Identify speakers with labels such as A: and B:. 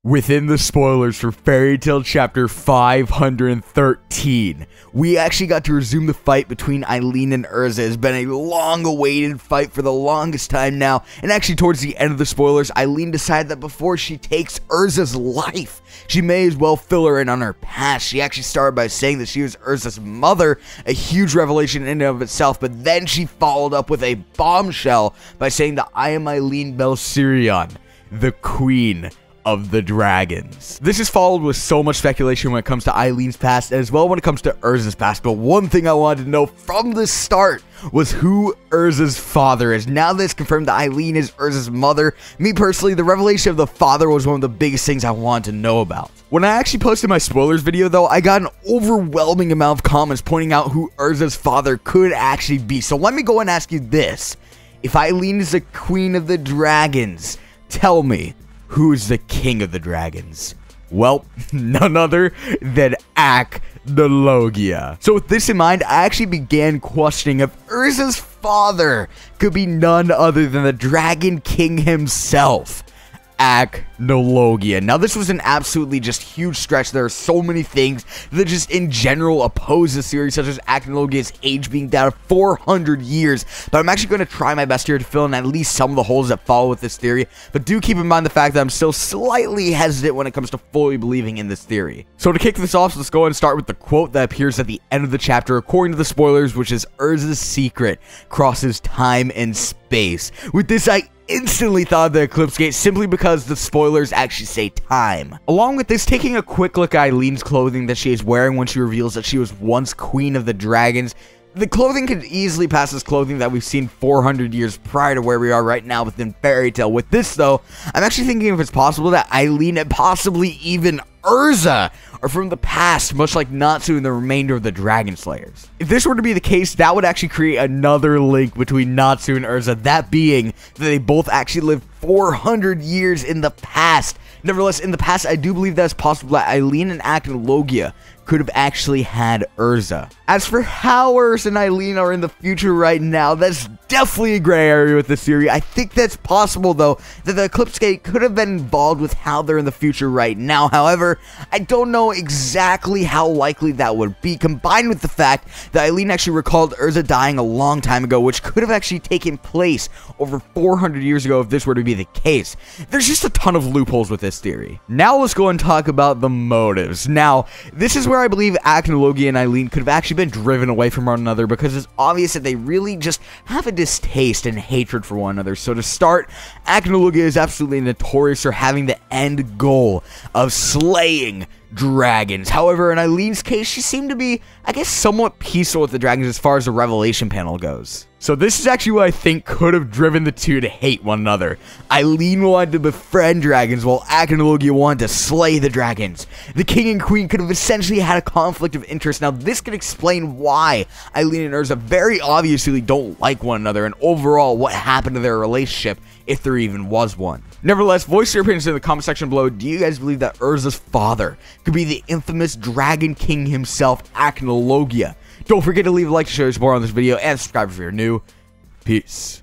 A: Within the spoilers for Fairy Tail chapter 513, we actually got to resume the fight between e.n.d and Erza. It's been a long-awaited fight for the longest time now, and actually towards the end of the spoilers, e.n.d decided that before she takes Erza's life, she may as well fill her in on her past. She actually started by saying that she was Erza's mother, a huge revelation in and of itself, but then she followed up with a bombshell by saying that I am e.n.d Belsirion, the Queen of the Dragons. This is followed with so much speculation when it comes to e.n.d's past, as well when it comes to Erza's past, but one thing I wanted to know from the start was who Erza's father is. Now that it's confirmed that e.n.d is Erza's mother, me personally, the revelation of the father was one of the biggest things I wanted to know about. When I actually posted my spoilers video though, I got an overwhelming amount of comments pointing out who Erza's father could actually be. So let me go and ask you this. If e.n.d is the Queen of the Dragons, tell me, who's the King of the Dragons? Well, none other than e.n.d. So with this in mind, I actually began questioning if Erza's father could be none other than the Dragon King himself, e.n.d. Now this was an absolutely just huge stretch. There are so many things that just in general oppose the series, such as e.n.d.'s age being down to 400 years, but I'm actually going to try my best here to fill in at least some of the holes that follow with this theory, but do keep in mind the fact that I'm still slightly hesitant when it comes to fully believing in this theory. So to kick this off, let's go ahead and start with the quote that appears at the end of the chapter according to the spoilers, which is Erza's secret crosses time and space. With this, I instantly thought of the Eclipse Gate simply because the spoilers actually say time. Along with this, taking a quick look at e.n.d's clothing that she is wearing when she reveals that she was once Queen of the Dragons, the clothing could easily pass as clothing that we've seen 400 years prior to where we are right now within Fairy Tail. With this though, I'm actually thinking if it's possible that e.n.d and possibly even Erza are from the past, much like Natsu and the remainder of the Dragon Slayers. If this were to be the case, that would actually create another link between Natsu and Erza, that being that they both actually lived 400 years in the past. Nevertheless, in the past, I do believe that it's possible that e.n.d and e.n.d could have actually had Erza. As for how Erza and e.n.d are in the future right now, that's definitely a gray area with this theory. I think that's possible though, that the Eclipse Gate could have been involved with how they're in the future right now. However, I don't know exactly how likely that would be, combined with the fact that e.n.d actually recalled Erza dying a long time ago, which could have actually taken place over 400 years ago if this were to be the case. There's just a ton of loopholes with this theory. Now let's go and talk about the motives. Now, this is where I believe e.n.d and e.n.d could have actually been driven away from one another, because it's obvious that they really just have a distaste and hatred for one another. So to start, e.n.d is absolutely notorious for having the end goal of slaying dragons. However, in e.n.d's case, she seemed to be, I guess, somewhat peaceful with the dragons as far as the revelation panel goes. So this is actually what I think could have driven the two to hate one another. e.n.d wanted to befriend dragons, while e.n.d wanted to slay the dragons. The king and queen could have essentially had a conflict of interest. Now this could explain why e.n.d and Erza very obviously don't like one another, and overall what happened to their relationship, if there even was one. Nevertheless, voice your opinions in the comment section below. Do you guys believe that Erza's father could be the infamous Dragon King himself, e.n.d? Don't forget to leave a like to show your support on this video, and subscribe if you're new. Peace.